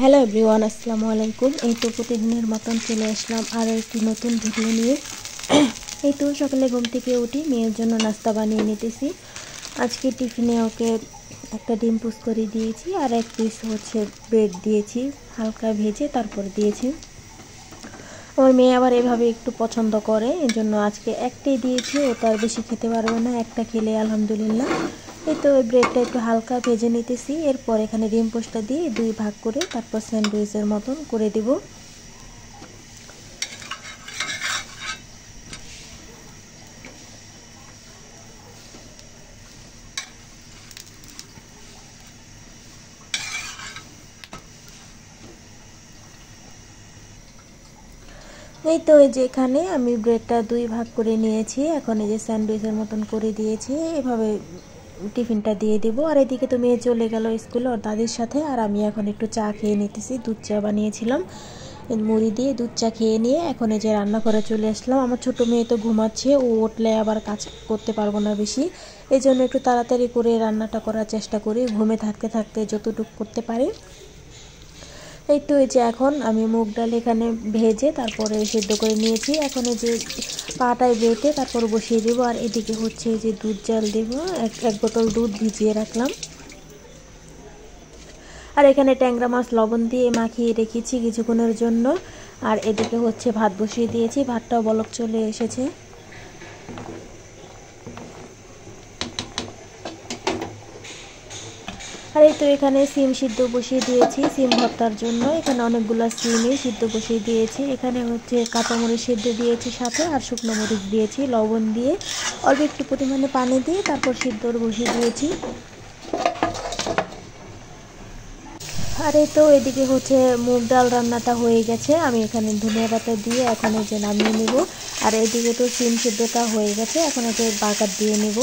Hello everyone, আসসালামু আলাইকুম। এই তো প্রতিদিনের মতন চলে আসলাম আরও একটি নতুন ভিডিও নিয়ে। এই তো সকালে ঘুম থেকে উঠি, মেয়ের জন্য নাস্তা বানিয়ে নিতেছি। আজকে টিফিনে ওকে একটা ডিম পোচ করে দিয়েছি আর এক পিস ব্রেড দিয়েছি, হালকা ভেজে তারপর দিয়েছি। ওর মেয়ে আবার এভাবে একটু পছন্দ করে, এই জন্য আজকে একটাই দিয়েছি। ও তো আর বেশি খেতে পারবে না, একটা খেলে আলহামদুলিল্লাহ। এই তো ওই ব্রেডটা একটু হালকা ভেজে নিতেছি। এরপর এখানে ডিম পোচটা দিয়ে দুই ভাগ করে তারপর স্যান্ডউইচের মতন করে দিব। এই তো এই যে এখানে আমি ব্রেডটা দুই ভাগ করে নিয়েছি, এখন এই যে স্যান্ডউইচের মতন করে দিয়েছি। এভাবে টিফিনটা দিয়ে দিব। আর এদিকে তো মেয়ে চলে গেল স্কুলে ওর দাদির সাথে, আর আমি এখন একটু চা খেয়ে নিতেছি। দুধ চা বানিয়েছিলাম মুড়ি দিয়ে, দুধ চা খেয়ে নিয়ে এখন এই যে রান্নাঘরে চলে আসলাম। আমার ছোটো মেয়ে তো ঘুমাচ্ছে, ও উঠলে আবার কাজ করতে পারবো না বেশি, এই জন্য একটু তাড়াতাড়ি করে রান্নাটা করার চেষ্টা করি, ঘুমে থাকতে থাকতে যতটুকু করতে পারি। এই তো এই যে এখন আমি মুগ ডাল এখানে ভেজে তারপরে সেদ্ধ করে নিয়েছি। এখন এই যে পাটায় বেটে তারপর বসিয়ে দেবো। আর এদিকে এই যে দুধ জাল দেবো, এক বোতল দুধ ভিজিয়ে রাখলাম। আর এখানে ট্যাংরা মাছ লবণ দিয়ে মাখিয়ে রেখেছি কিছুক্ষণের জন্য। আর এদিকে ভাত বসিয়ে দিয়েছি, ভাতটাও বলক চলে এসেছে। আর এই তো এখানে সিম সিদ্ধ বসিয়ে দিয়েছি সিম ভর্তার জন্য। এখানে অনেকগুলো সিমই সিদ্ধ বসিয়ে দিয়েছি। এখানে কাঁচামরিচ সিদ্ধ দিয়েছি সাথে, আর শুকনো মরিচ দিয়েছি লবণ দিয়ে, অল্প একটু পরিমাণে পানি দিয়ে তারপর সিদ্ধ বসিয়ে দিয়েছি। আর এই তো এদিকে মুগ ডাল রান্নাটা হয়ে গেছে। আমি এখানে ধনিয়া পাতা দিয়ে এখন এই যে নামিয়ে নেব। আর এদিকে তো সিম সিদ্ধটা হয়ে গেছে, এখন এতে বাগার দিয়ে নেব।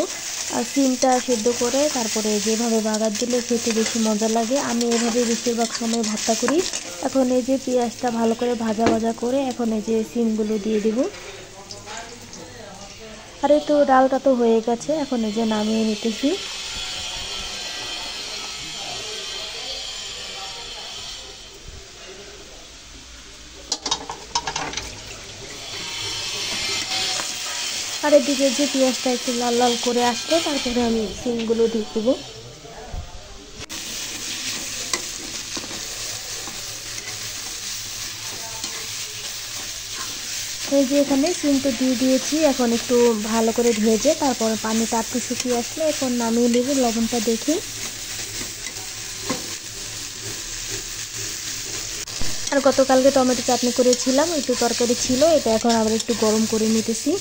আর সিমটা সিদ্ধ করে তারপরে যেভাবে বাগার দিলে খেতে বেশি মজা লাগে, আমি এভাবে বেশিরভাগ সময় ভর্তা করি। এখন এই যে পেঁয়াজটা ভালো করে ভাজা ভাজা করে এখন এই যে সিমগুলো দিয়ে দেব। আর এই তো ডালটা তো হয়ে গেছে, এখন এই যে নামিয়ে নিতেছি। আর এদিকে যে পেঁয়াজটা একটু লাল লাল করে আসলে তারপরে আমি সিমগুলো দিয়ে দেবো। এই যে এখানে সিমটা দিয়ে দিয়েছি, এখন একটু ভালো করে ভেজে তারপরে পানিটা একটু শুকিয়ে আসলে এখন নামিয়ে নেব লবণটা দেখে। আর গতকালকে টমেটো চাটনি করেছিলাম, একটু তরকারি ছিল, এটা এখন আবার একটু গরম করে নিতেছি।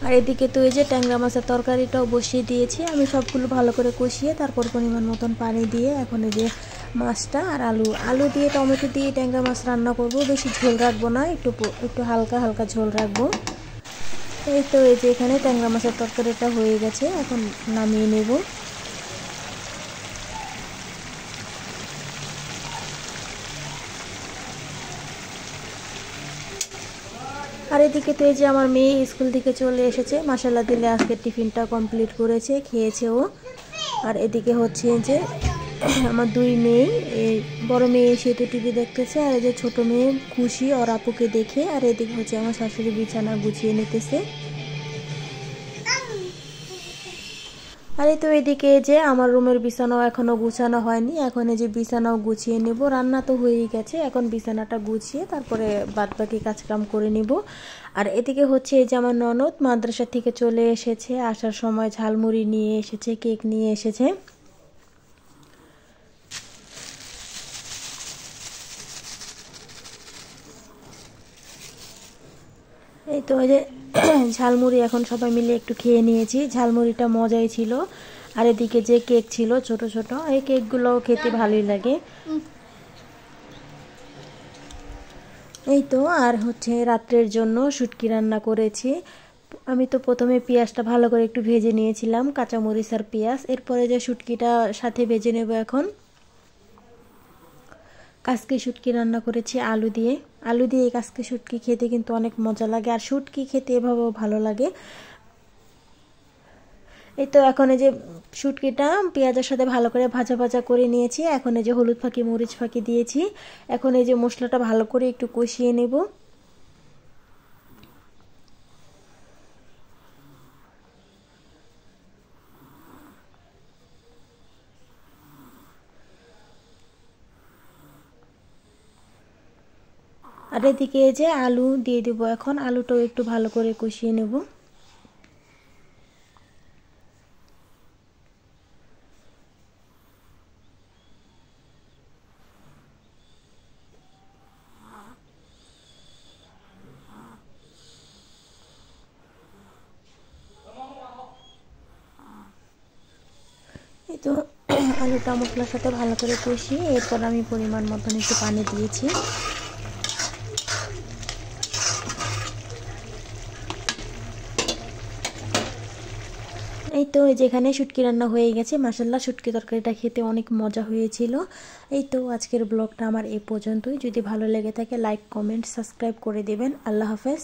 আর এদিকে তো এই যে ট্যাংরা মাছের তরকারিটাও বসিয়ে দিয়েছি। আমি সবগুলো ভালো করে কষিয়ে তারপর পরিমাণ মতন পানি দিয়ে এখন এই যে মাছটা আর আলু দিয়ে টমেটো দিয়ে ট্যাংরা মাছ রান্না করব। বেশি ঝোল রাখবো না, একটু হালকা হালকা ঝোল রাখবো। এই তো এই যে এখানে ট্যাংরা মাছের তরকারিটা হয়ে গেছে, এখন নামিয়ে নেব। আর এদিকে তো এই যে আমার মেয়ে স্কুল থেকে চলে এসেছে, মাশাআল্লাহ দিলে আজকে টিফিনটা কমপ্লিট করেছে, খেয়েছে ও। আর এদিকে যে আমার দুই মেয়ে, এই বড় মেয়ে এসে তো টিভি দেখতেছে, আর এই যে ছোট মেয়ে খুশি ওর আপুকে দেখে। আর এদিকে আমার শাশুড়ি বিছানা গুছিয়ে নিতেছে। আর এই তো এদিকে যে আমার রুমের বিছানাও এখনো গুছানো হয়নি, এখন এই যে বিছানাও গুছিয়ে নেব। রান্না তো হয়েই গেছে, এখন বিছানাটা গুছিয়ে তারপরে বাদবাকি কাজকাম করে নিব। আর এদিকে এই যে আমার ননদ মাদ্রাসা থেকে চলে এসেছে, আসার সময় ঝালমুড়ি নিয়ে এসেছে, কেক নিয়ে এসেছে। এই তো ওই যে ঝালমুড়ি এখন সবাই মিলে একটু খেয়ে নিয়েছি, ঝালমুড়িটা মজাই ছিল। আর এদিকে যে কেক ছিল ছোট ছোট, এই কেকগুলো খেতে ভালোই লাগে। এই তো আর রাত্রের জন্য শুটকি রান্না করেছি। আমি তো প্রথমে পেঁয়াজটা ভালো করে একটু ভেজে নিয়েছিলাম, কাঁচামরিচ আর পেঁয়াজ। এরপরে যে শুটকিটা সাথে ভেজে নেব। এখন কাসকি শুটকি রান্না করেছি আলু দিয়ে। এই কাসকি শুটকি খেতে কিন্তু অনেক মজা লাগে, আর শুটকি খেতে এভাবেও ভালো লাগে। এই তো এখন এই যে শুটকিটা পেঁয়াজের সাথে ভালো করে ভাজা ভাজা করে নিয়েছি। এখন এই যে হলুদ ফাঁকি মরিচ ফাঁকি দিয়েছি। এখন এই যে মশলাটা ভালো করে একটু কষিয়ে নেব। আর এদিকে যে আলু দিয়ে দেব, এখন আলুটাও একটু ভালো করে কষিয়ে নেব। এই তো আলুটা মশলার সাথে ভালো করে কষিয়ে এরপর আমি পরিমাণ মতন একটু পানি দিয়েছি। এই তো যেখানে শুটকি রান্না হয়ে গেছে, মাশাআল্লাহ শুটকি তরকারিটা খেতে অনেক মজা হয়েছিল। এই তো আজকের ব্লগটা আমার এই পর্যন্তই। যদি ভালো লেগে থাকে লাইক কমেন্ট সাবস্ক্রাইব করে দেবেন। আল্লাহ হাফেজ।